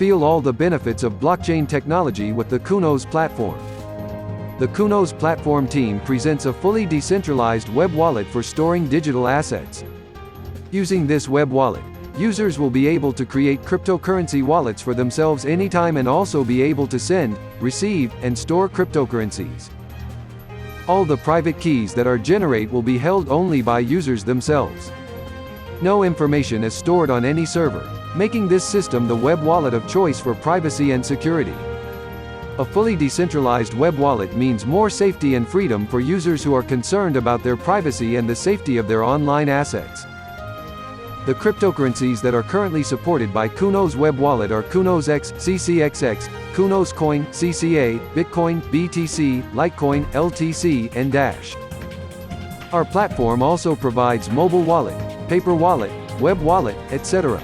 feel all the benefits of blockchain technology with the Counos Platform. The Counos Platform team presents a fully decentralized web wallet for storing digital assets. Using this web wallet, users will be able to create cryptocurrency wallets for themselves anytime and also be able to send, receive, and store cryptocurrencies. All the private keys that are generated will be held only by users themselves. No information is stored on any server, making this system the web wallet of choice for privacy and security. A fully decentralized web wallet means more safety and freedom for users who are concerned about their privacy and the safety of their online assets. The cryptocurrencies that are currently supported by Counos Web Wallet are Counos X, CCXX, Counos Coin, CCA, Bitcoin, BTC, Litecoin, LTC, and Dash. Our platform also provides mobile wallet, paper wallet, web wallet, etc.